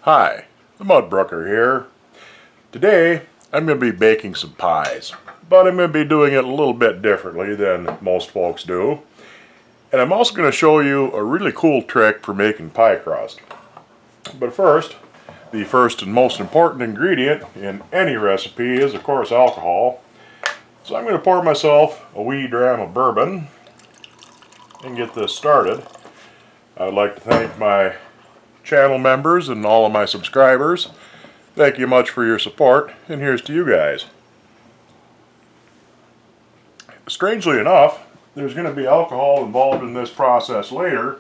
Hi, the Mudbrooker here. Today I'm going to be baking some pies, but I'm going to be doing it a little bit differently than most folks do. And I'm also going to show you a really cool trick for making pie crust. But first, the first and most important ingredient in any recipe is of course alcohol. So I'm going to pour myself a wee dram of bourbon and get this started. I'd like to thank my channel members and all of my subscribers. Thank you much for your support, and here's to you guys. Strangely enough, there's going to be alcohol involved in this process later,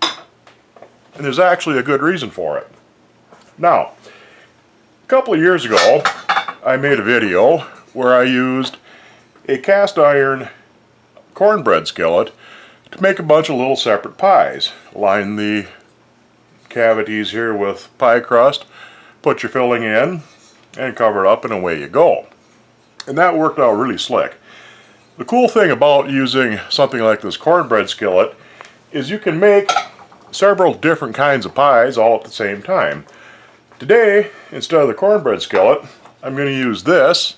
and there's actually a good reason for it. Now, a couple of years ago, I made a video where I used a cast iron cornbread skillet to make a bunch of little separate pies. Line the cavities here with pie crust, put your filling in, and cover it up, and away you go. And that worked out really slick. The cool thing about using something like this cornbread skillet is you can make several different kinds of pies all at the same time. Today, instead of the cornbread skillet, I'm going to use this.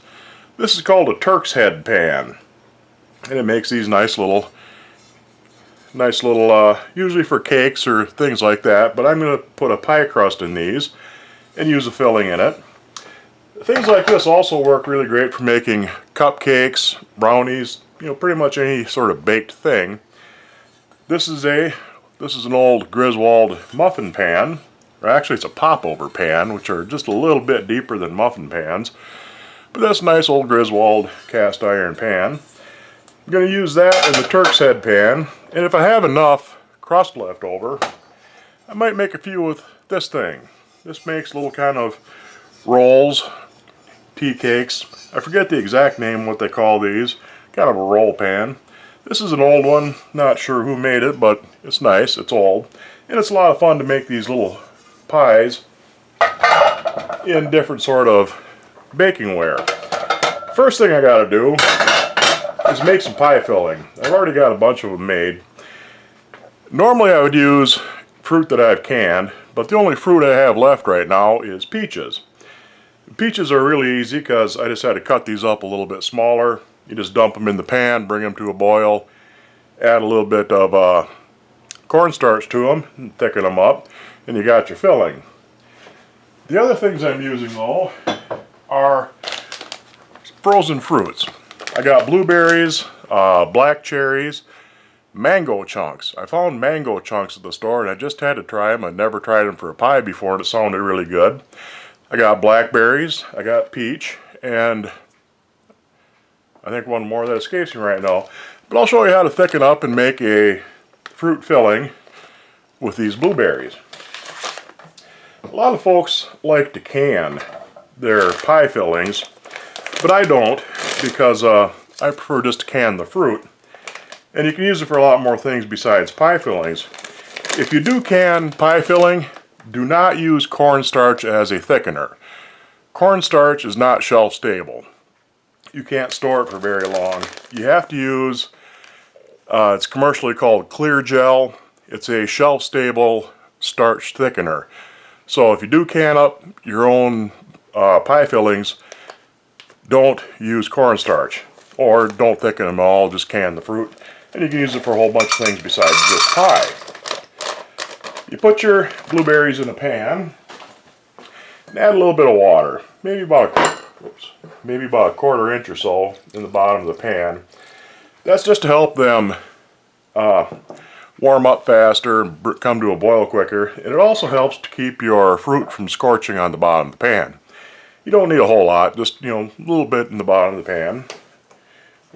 This is called a Turk's head pan, and it makes these nice little usually for cakes or things like that, but I'm going to put a pie crust in these and use a filling in it. Things like this also work really great for making cupcakes, brownies, pretty much any sort of baked thing. This is an old Griswold muffin pan, or actually it's a popover pan, which are just a little bit deeper than muffin pans. But that's a nice old Griswold cast iron pan. I'm going to use that in the Turk's head pan, and if I have enough crust left over, I might make a few with this thing. This makes little kind of rolls, tea cakes. I forget the exact name what they call these, kind of a roll pan. This is an old one, not sure who made it, but it's nice, it's old. And it's a lot of fun to make these little pies in different sort of baking ware. First thing I gotta do is make some pie filling. I've already got a bunch of them made. Normally I would use fruit that I've canned, but the only fruit I have left right now is peaches. Peaches are really easy because I just had to cut these up a little bit smaller. You just dump them in the pan, bring them to a boil, add a little bit of cornstarch to them, and thicken them up, and you got your filling. The other things I'm using though are frozen fruits. I got blueberries, black cherries, mango chunks. I found mango chunks at the store and I just had to try them. I'd never tried them for a pie before and it sounded really good. I got blackberries, I got peach, and I think one more that escapes me right now. But I'll show you how to thicken up and make a fruit filling with these blueberries. A lot of folks like to can their pie fillings, but I don't, because I prefer just to can the fruit. And you can use it for a lot more things besides pie fillings. If you do can pie filling, do not use cornstarch as a thickener. Cornstarch is not shelf stable. You can't store it for very long. You have to use, it's commercially called clear gel. It's a shelf stable starch thickener. So if you do can up your own pie fillings, don't use cornstarch, or don't thicken them all, just can the fruit, and you can use it for a whole bunch of things besides just pie. You put your blueberries in a pan and add a little bit of water, maybe about a quarter inch or so in the bottom of the pan. That's just to help them warm up faster and come to a boil quicker, and it also helps to keep your fruit from scorching on the bottom of the pan. You don't need a whole lot, just a little bit in the bottom of the pan.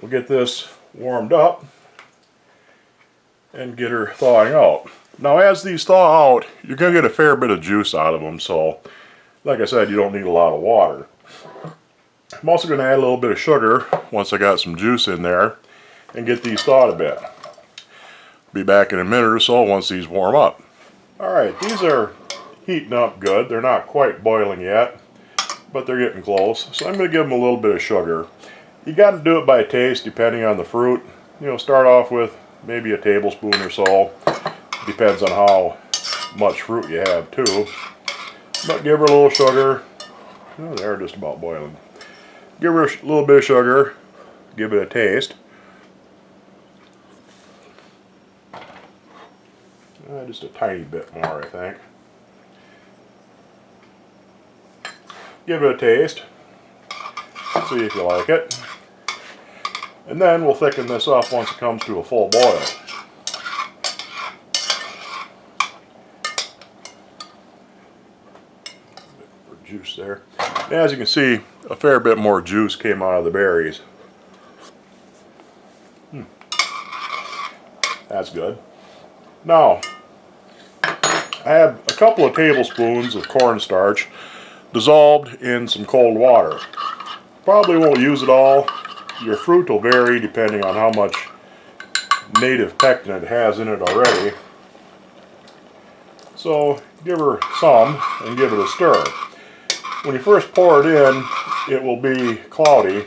We'll get this warmed up and get her thawing out. Now as these thaw out, you're going to get a fair bit of juice out of them, so like I said, you don't need a lot of water. I'm also going to add a little bit of sugar once I got some juice in there and get these thawed a bit. Be back in a minute or so once these warm up. Alright, these are heating up good. They're not quite boiling yet, but they're getting close. So I'm going to give them a little bit of sugar. You got to do it by taste depending on the fruit. Start off with maybe a tablespoon or so. Depends on how much fruit you have too. But give her a little sugar. Oh, they're just about boiling. Give her a little bit of sugar. Give it a taste. Just a tiny bit more, I think. Give it a taste. See if you like it. And then we'll thicken this up once it comes to a full boil. Juice there. And as you can see, a fair bit more juice came out of the berries. That's good. Now, I have a couple of tablespoons of cornstarch dissolved in some cold water. Probably won't use it all. Your fruit will vary depending on how much native pectin it has in it already. So give her some and give it a stir. When you first pour it in, it will be cloudy,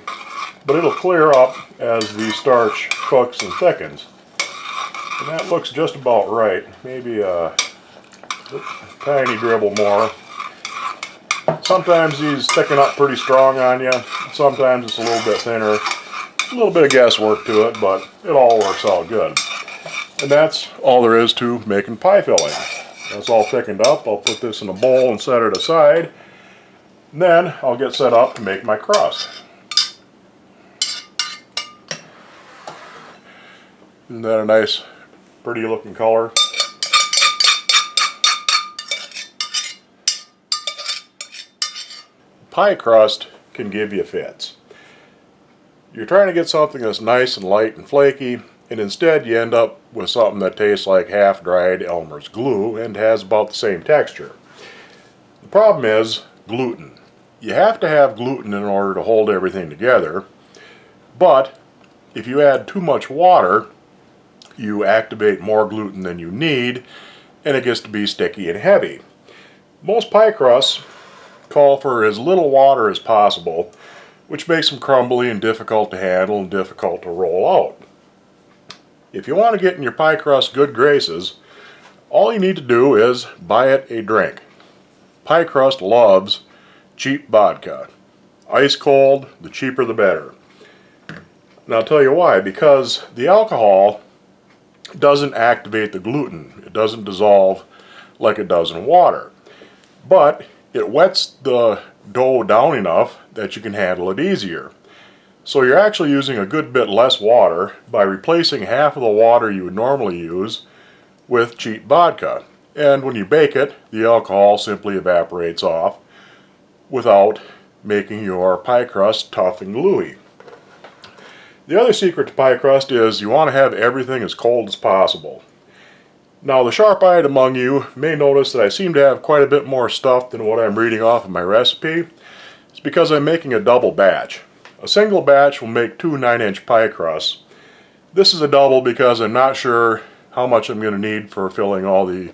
but it'll clear up as the starch cooks and thickens. And that looks just about right. Maybe a tiny dribble more. Sometimes these thicken up pretty strong on you. Sometimes it's a little bit thinner. A little bit of guesswork to it, but it all works out good. And that's all there is to making pie filling. That's all thickened up. I'll put this in a bowl and set it aside. And then I'll get set up to make my crust. Isn't that a nice, pretty looking color? Pie crust can give you fits. You're trying to get something that's nice and light and flaky, and instead you end up with something that tastes like half-dried Elmer's glue and has about the same texture. The problem is gluten. You have to have gluten in order to hold everything together, but if you add too much water, you activate more gluten than you need, and it gets to be sticky and heavy. Most pie crusts call for as little water as possible, which makes them crumbly and difficult to handle and difficult to roll out. If you want to get in your pie crust good graces, all you need to do is buy it a drink. Pie crust loves cheap vodka. Ice cold, the cheaper the better. And I'll tell you why. Because the alcohol doesn't activate the gluten. It doesn't dissolve like it does in water. But it wets the dough down enough that you can handle it easier. So you're actually using a good bit less water by replacing half of the water you would normally use with cheap vodka. And when you bake it, the alcohol simply evaporates off without making your pie crust tough and gluey. The other secret to pie crust is you want to have everything as cold as possible. Now the sharp-eyed among you may notice that I seem to have quite a bit more stuff than what I'm reading off of my recipe. It's because I'm making a double batch. A single batch will make 2 9-inch pie crusts. This is a double because I'm not sure how much I'm going to need for filling all the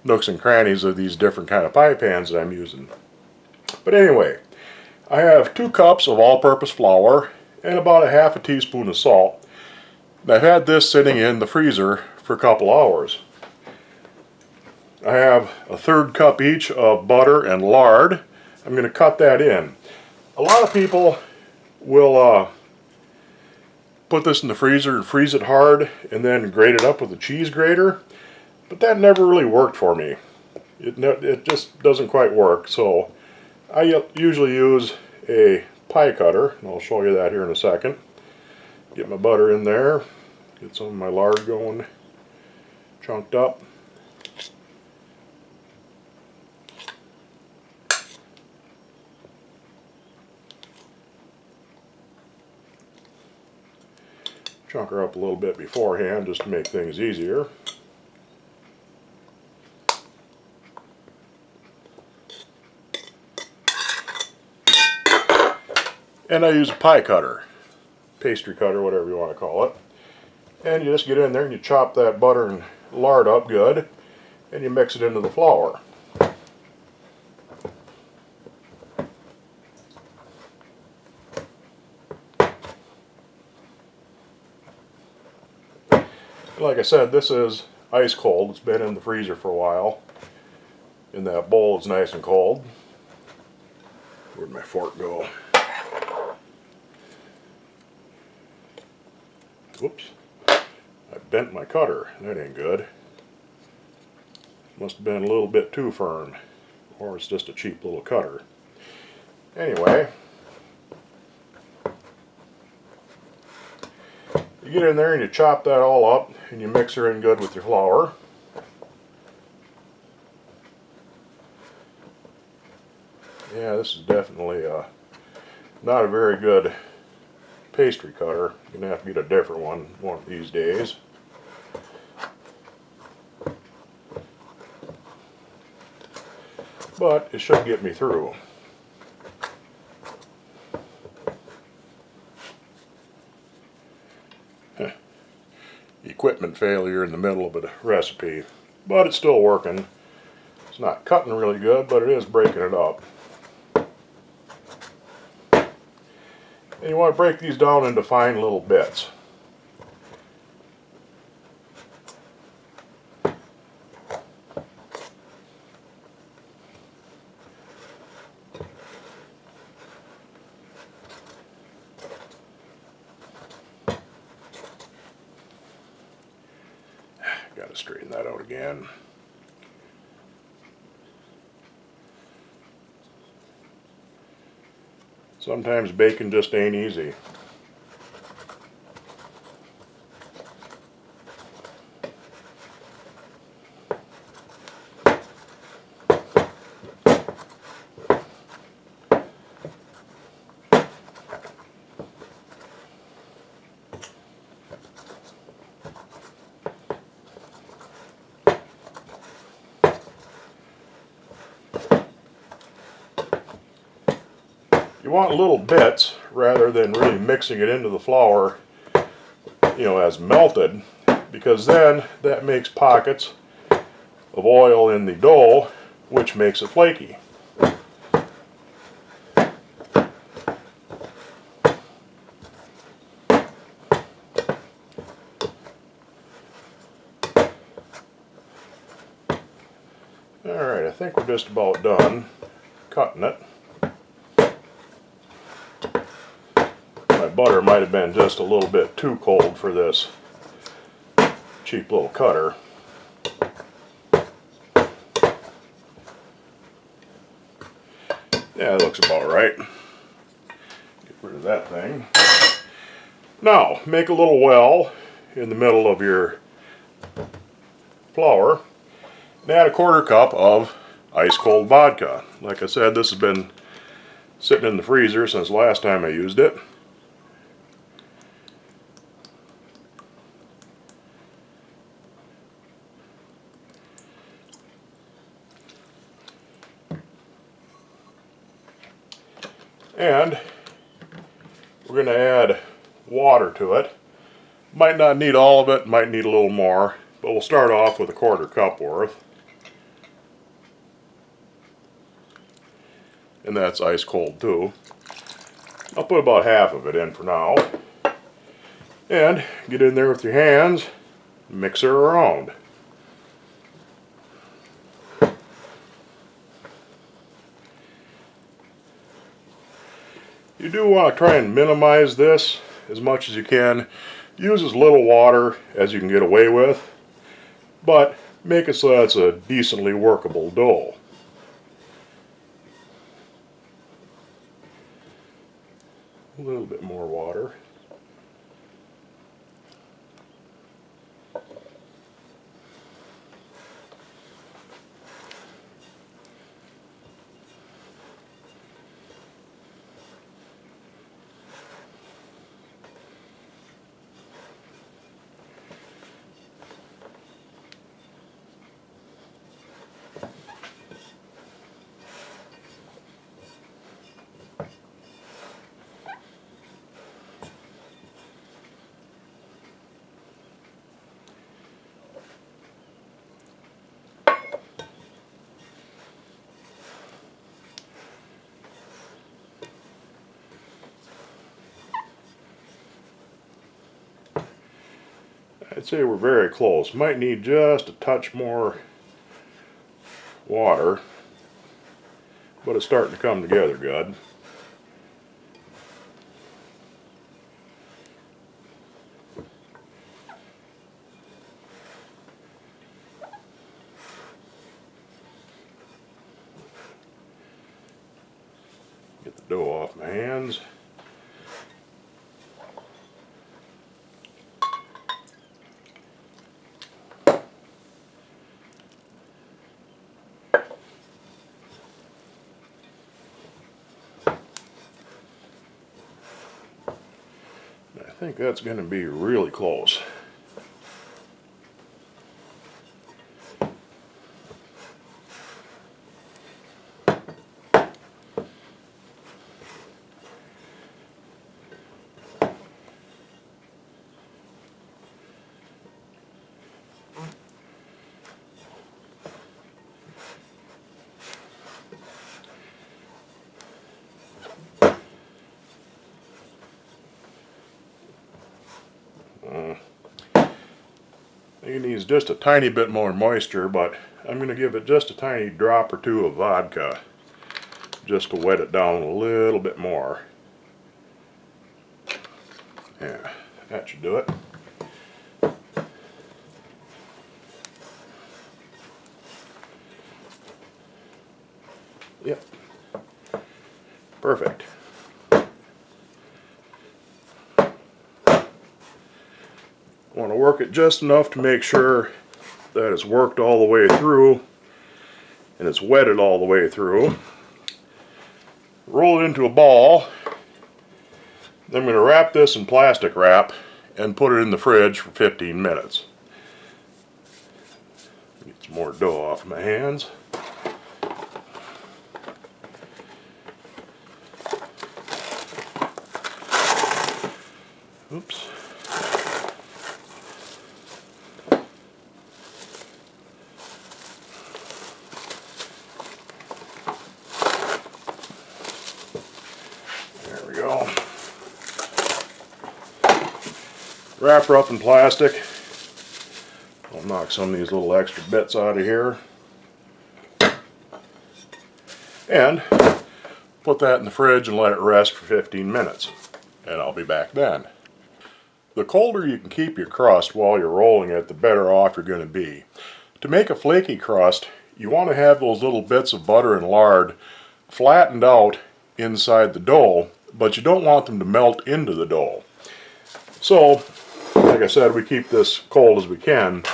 nooks and crannies of these different kind of pie pans that I'm using. But anyway, I have 2 cups of all-purpose flour and about a half a teaspoon of salt. And I've had this sitting in the freezer for a couple hours. I have a 1/3 cup each of butter and lard. I'm going to cut that in. A lot of people will put this in the freezer and freeze it hard and then grate it up with a cheese grater, but that never really worked for me. It just doesn't quite work. So I usually use a pie cutter, and I'll show you that here in a second. Get my butter in there, get some of my lard going, chunked up. Chunk her up a little bit beforehand just to make things easier. And I use a pie cutter, pastry cutter, whatever you want to call it. And you just get in there and you chop that butter and lard up good, and you mix it into the flour. Like I said, this is ice cold. It's been in the freezer for a while. in that bowl is nice and cold. Where'd my fork go? Whoops. I bent my cutter. That ain't good. Must have been a little bit too firm. Or it's just a cheap little cutter. Anyway. You get in there and you chop that all up and you mix her in good with your flour. Yeah, this is definitely not a very good pastry cutter. You're going to have to get a different one of these days. But it should get me through. Equipment failure in the middle of a recipe, but it's still working. It's not cutting really good, but it is breaking it up. And you want to break these down into fine little bits. Got to straighten that out again. Sometimes baking just ain't easy. You want little bits rather than really mixing it into the flour, as melted, because then that makes pockets of oil in the dough, which makes it flaky. Alright, I think we're just about done cutting it. My butter might have been just a little bit too cold for this cheap little cutter. Yeah, it looks about right. Get rid of that thing. Now, make a little well in the middle of your flour and add a 1/4 cup of ice cold vodka. Like I said, this has been sitting in the freezer since last time I used it. And we're going to add water to it. Might not need all of it, might need a little more, but we'll start off with a 1/4 cup worth. And that's ice cold too. I'll put about half of it in for now. And get in there with your hands, mix her around. You do want to try and minimize this as much as you can. Use as little water as you can get away with, but make it so that it's a decently workable dough. A little bit more water. I'd say we're very close. Might need just a touch more water, but it's starting to come together good. Get the dough off my hands. I think that's going to be really close. It needs just a tiny bit more moisture, but I'm going to give it just a tiny drop or two of vodka just to wet it down a little bit more. Yeah, that should do it. Yep. Perfect. I want to work it just enough to make sure that it's worked all the way through and it's wetted all the way through. Roll it into a ball. Then I'm going to wrap this in plastic wrap and put it in the fridge for 15 minutes. Get some more dough off my hands. Oops. There we go. Wrap her up in plastic. I'll knock some of these little extra bits out of here. And put that in the fridge and let it rest for 15 minutes. And I'll be back then. The colder you can keep your crust while you're rolling it, the better off you're going to be. To make a flaky crust, you want to have those little bits of butter and lard flattened out inside the dough, but you don't want them to melt into the dough. So, like I said, we keep this cold as we can.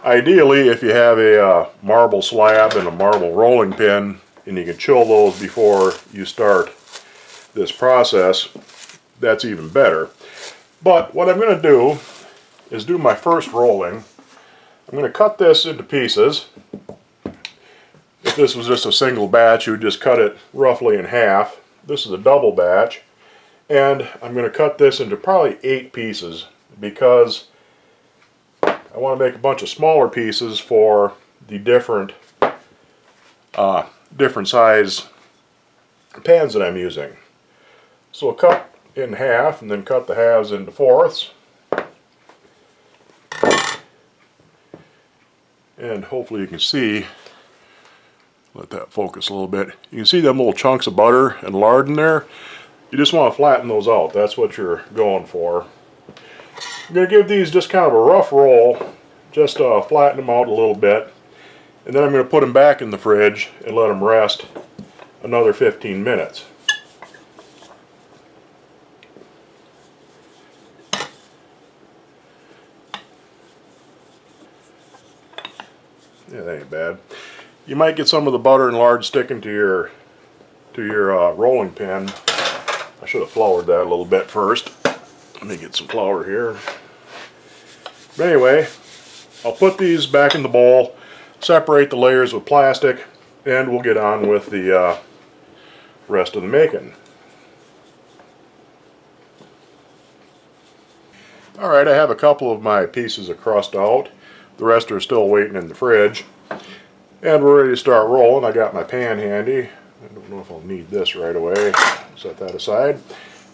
Ideally, if you have a marble slab and a marble rolling pin, and you can chill those before you start this process, that's even better. But what I'm going to do is do my first rolling. I'm going to cut this into pieces. If this was just a single batch, you would just cut it roughly in half. This is a double batch. And I'm going to cut this into probably 8 pieces because I want to make a bunch of smaller pieces for the different size pans that I'm using. So I'll cut in half and then cut the halves into fourths. And hopefully you can see, let that focus a little bit. You can see them little chunks of butter and lard in there. You just want to flatten those out. That's what you're going for. I'm going to give these just kind of a rough roll, just flatten them out a little bit. And then I'm going to put them back in the fridge and let them rest another 15 minutes. Yeah, that ain't bad. You might get some of the butter and lard sticking to your rolling pin. I should have floured that a little bit first. Let me get some flour here. But anyway, I'll put these back in the bowl, separate the layers with plastic, and we'll get on with the rest of the making. Alright, I have a couple of my pieces of crust out. The rest are still waiting in the fridge. And we're ready to start rolling. I got my pan handy. I don't know if I'll need this right away. Set that aside.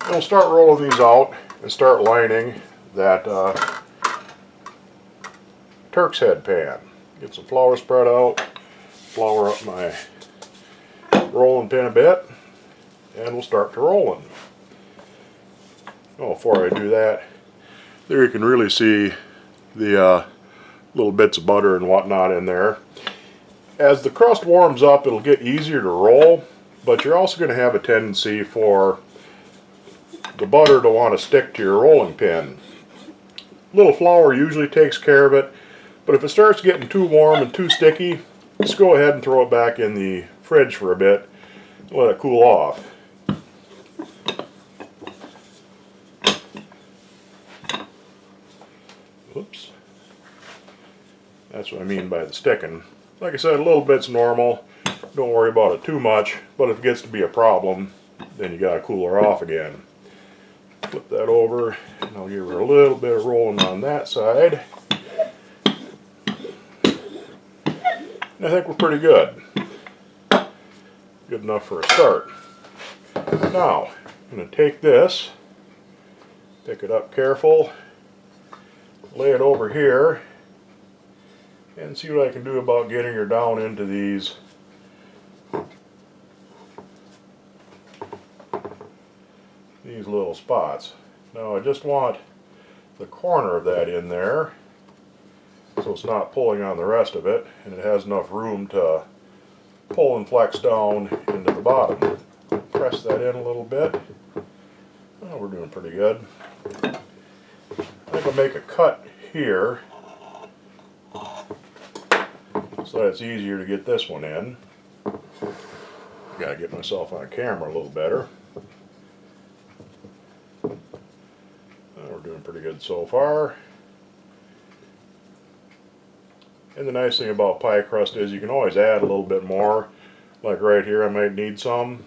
And we'll start rolling these out and start lining that Turk's head pan. Get some flour spread out. flour up my rolling pin a bit, and we'll start to rolling. Oh, before I do that, there you can really see the little bits of butter and whatnot in there. As the crust warms up, it'll get easier to roll, but you're also going to have a tendency for the butter to want to stick to your rolling pin. A little flour usually takes care of it, but if it starts getting too warm and too sticky, just go ahead and throw it back in the fridge for a bit and let it cool off. Oops. That's what I mean by the sticking. Like I said, a little bit's normal. Don't worry about it too much, but if it gets to be a problem, then you gotta cool her off again. Flip that over, and I'll give her a little bit of rolling on that side. And I think we're pretty good. Good enough for a start. Now, I'm going to take this, pick it up careful, lay it over here, and see what I can do about getting her down into these little spots. Now I just want the corner of that in there so it's not pulling on the rest of it, and it has enough room to pull and flex down into the bottom. Press that in a little bit. Oh, we're doing pretty good. I think I'll make a cut here so that it's easier to get this one in. Gotta get myself on camera a little better. We're doing pretty good so far. And the nice thing about pie crust is you can always add a little bit more. Like right here I might need some.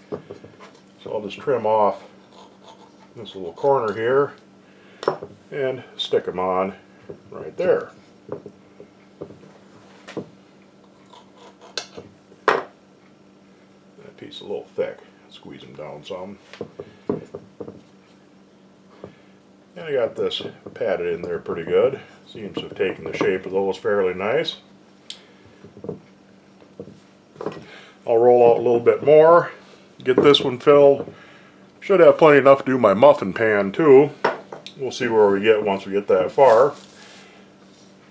So I'll just trim off this little corner here and stick them on right there. That piece a little thick. Squeeze them down some. And I got this patted in there pretty good. Seems to have taken the shape of those fairly nice. I'll roll out a little bit more, get this one filled. Should have plenty enough to do my muffin pan too. We'll see where we get once we get that far.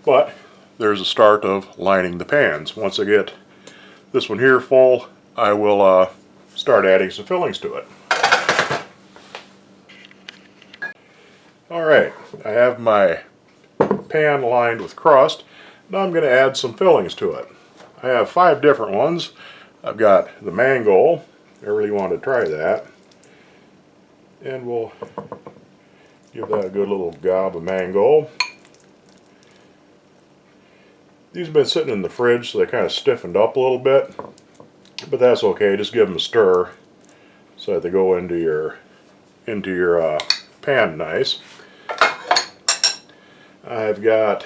But there's a start of lining the pans. Once I get this one here full, I will start adding some fillings to it. Alright, I have my pan lined with crust. Now I'm going to add some fillings to it. I have 5 different ones. I've got the mango. I really want to try that. And we'll give that a good little gob of mango. These have been sitting in the fridge, so they kind of stiffened up a little bit. But that's okay, just give them a stir so that they go into your pan nice. I've got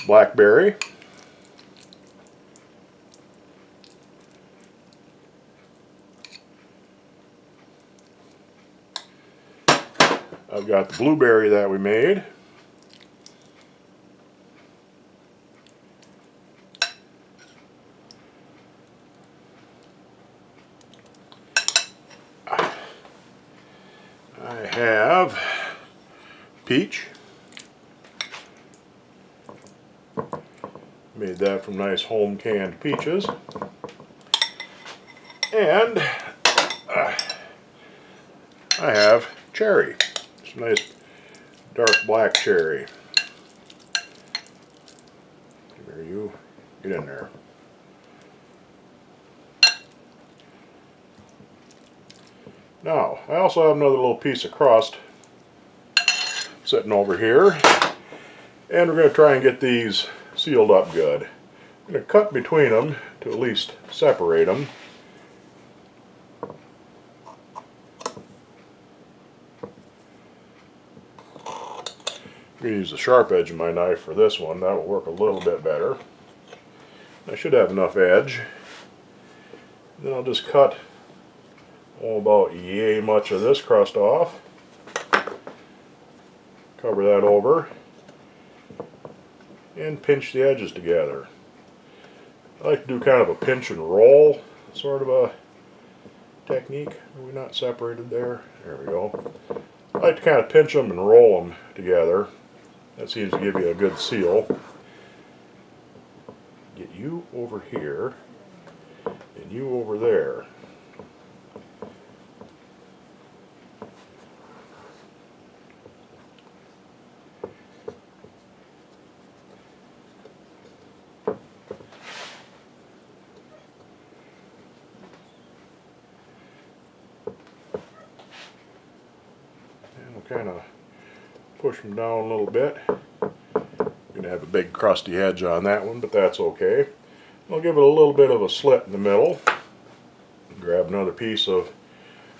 blackberry. I've got the blueberry that we made. I have peach. Made that from nice home canned peaches. And I have cherry. It's a nice dark black cherry. There you get in there. Now, I also have another little piece of crust sitting over here, and we're going to try and get these sealed up good. I'm going to cut between them to at least separate them. I'm going to use the sharp edge of my knife for this one. That will work a little bit better. I should have enough edge. Then I'll just cut about yay much of this crust off. Cover that over. and pinch the edges together. I like to do kind of a pinch and roll sort of a technique. Are we not separated there? There we go. I like to kind of pinch them and roll them together. That seems to give you a good seal. Get you over here and you over there. Kind of push them down a little bit. Going to have a big crusty edge on that one, but that's okay. I'll give it a little bit of a slit in the middle. Grab another piece of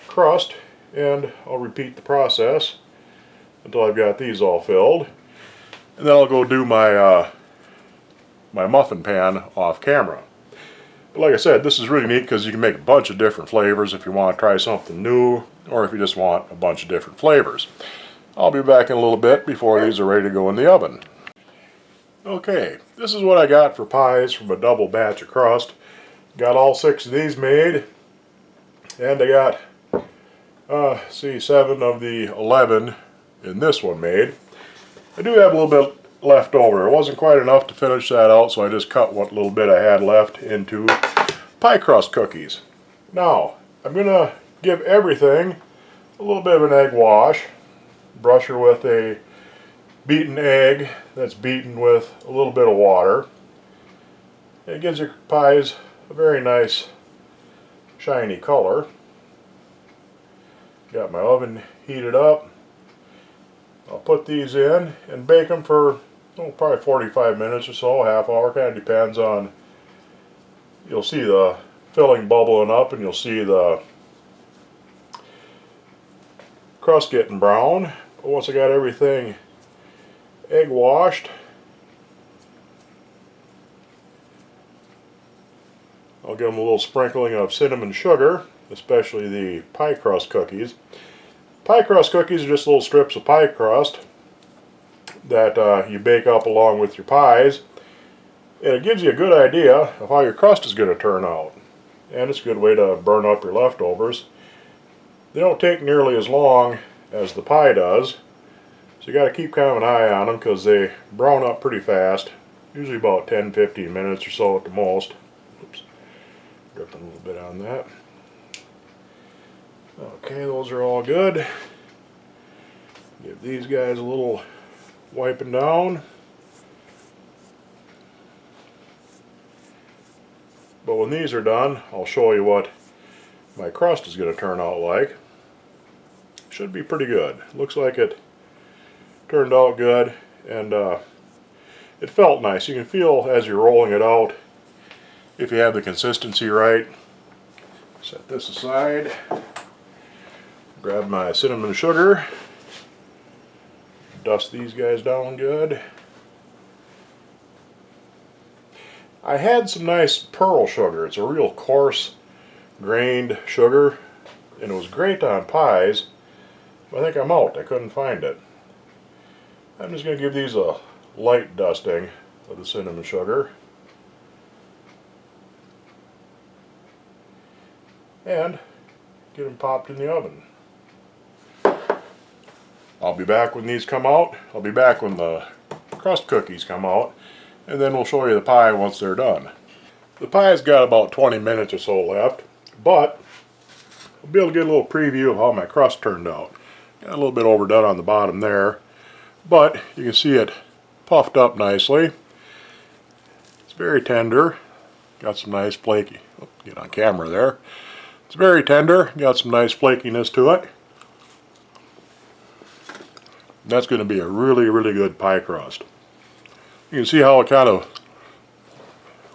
crust, and I'll repeat the process until I've got these all filled. And then I'll go do my my muffin pan off camera. But like I said, this is really neat because you can make a bunch of different flavors if you want to try something new, or if you just want a bunch of different flavors. I'll be back in a little bit before these are ready to go in the oven. Okay, this is what I got for pies from a double batch of crust. Got all 6 of these made, and I got, 7 of the 11 in this one made. I do have a little bit left over. It wasn't quite enough to finish that out, so I just cut what little bit I had left into pie crust cookies. Now, I'm going to give everything a little bit of an egg wash. Brush her with a beaten egg that's beaten with a little bit of water. It gives your pies a very nice shiny color. Got my oven heated up. I'll put these in and bake them for probably 45 minutes or so, half hour, kind of depends on, you'll see the filling bubbling up and you'll see the crust getting brown. But once I got everything egg washed, I'll give them a little sprinkling of cinnamon sugar, especially the pie crust cookies. Pie crust cookies are just little strips of pie crust that you bake up along with your pies, and it gives you a good idea of how your crust is going to turn out, and it's a good way to burn up your leftovers. They don't take nearly as long as the pie does, so you got to keep kind of an eye on them because they brown up pretty fast, usually about 10-15 minutes or so at the most. Oops, dripping a little bit on that. Okay, those are all good. Give these guys a little wiping down. But when these are done, I'll show you what my crust is going to turn out like. Should be pretty good. Looks like it turned out good, and it felt nice. You can feel as you're rolling it out if you have the consistency right. Set this aside. Grab my cinnamon sugar. Dust these guys down good. I had some nice pearl sugar. It's a real coarse grained sugar, and it was great on pies. I think I'm out. I couldn't find it. I'm just going to give these a light dusting of the cinnamon sugar. And get them popped in the oven. I'll be back when these come out. I'll be back when the crust cookies come out. And then we'll show you the pie once they're done. The pie's got about 20 minutes or so left. But I'll be able to get a little preview of how my crust turned out. Got a little bit overdone on the bottom there, but you can see it puffed up nicely. It's very tender. Got some nice flaky, get on camera there. It's very tender, got some nice flakiness to it. That's going to be a really, really good pie crust. You can see how it kind of,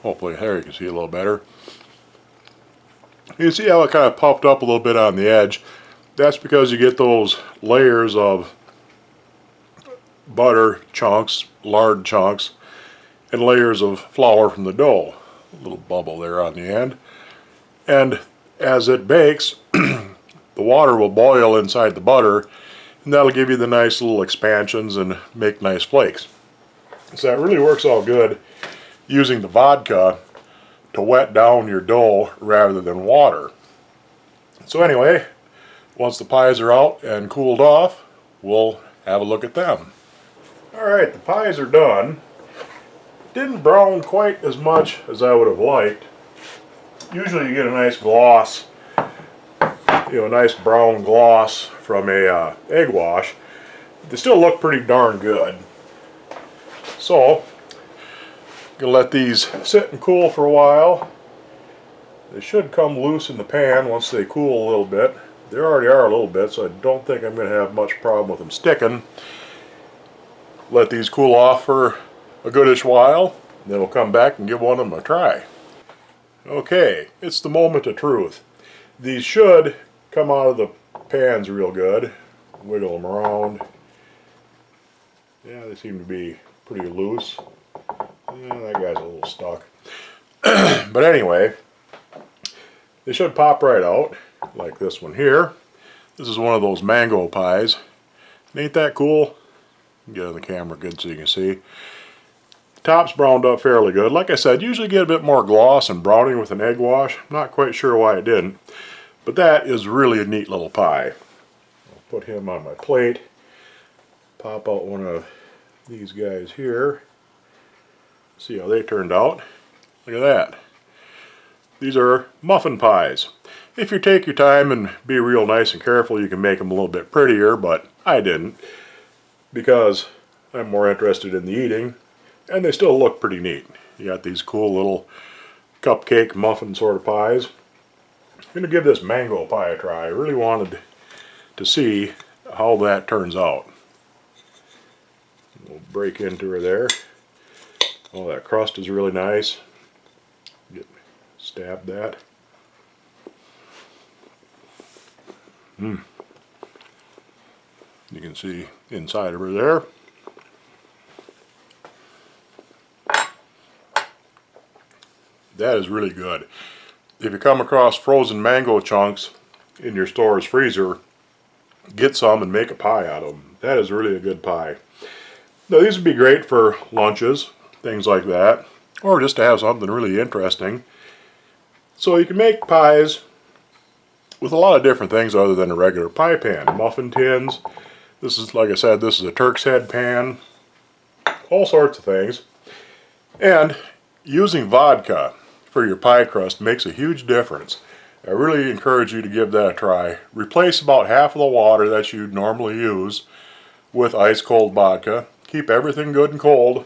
hopefully there you can see a little better. You can see how it kind of puffed up a little bit on the edge. That's because you get those layers of butter chunks, lard chunks, and layers of flour from the dough. A little bubble there on the end. And as it bakes, the water will boil inside the butter, and that'll give you the nice little expansions and make nice flakes. So that really works all good using the vodka to wet down your dough rather than water. So anyway, once the pies are out and cooled off, we'll have a look at them. Alright, the pies are done. Didn't brown quite as much as I would have liked. Usually you get a nice gloss, a nice brown gloss from a egg wash. They still look pretty darn good. So, gonna let these sit and cool for a while. They should come loose in the pan once they cool a little bit. They already are a little bit, so I don't think I'm going to have much problem with them sticking. Let these cool off for a goodish while, and then we'll come back and give one of them a try. Okay, it's the moment of truth. These should come out of the pans real good. Wiggle them around. Yeah, they seem to be pretty loose. Yeah, that guy's a little stuck. But anyway, they should pop right out, like this one here. This is one of those mango pies. Ain't that cool? Get on the camera good so you can see. Top's browned up fairly good. Like I said, usually get a bit more gloss and browning with an egg wash. Not quite sure why it didn't. But that is really a neat little pie. I'll put him on my plate. Pop out one of these guys here. See how they turned out. Look at that. These are muffin pies. If you take your time and be real nice and careful, you can make them a little bit prettier, but I didn't, because I'm more interested in the eating, and they still look pretty neat. You got these cool little cupcake muffin sort of pies. I'm going to give this mango pie a try. I really wanted to see how that turns out. We'll break into her there. Oh, that crust is really nice. Stab that. You can see inside of her there. That is really good. If you come across frozen mango chunks in your store's freezer, get some and make a pie out of them. That is really a good pie. Now these would be great for lunches, things like that, or just to have something really interesting. So you can make pies with a lot of different things other than a regular pie pan. Muffin tins. This is, like I said, this is a Turk's head pan. All sorts of things. And using vodka for your pie crust makes a huge difference. I really encourage you to give that a try. Replace about half of the water that you'd normally use with ice cold vodka. Keep everything good and cold,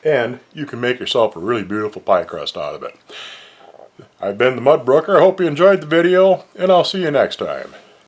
and you can make yourself a really beautiful pie crust out of it. I've been the Mud Brooker. I hope you enjoyed the video, and I'll see you next time.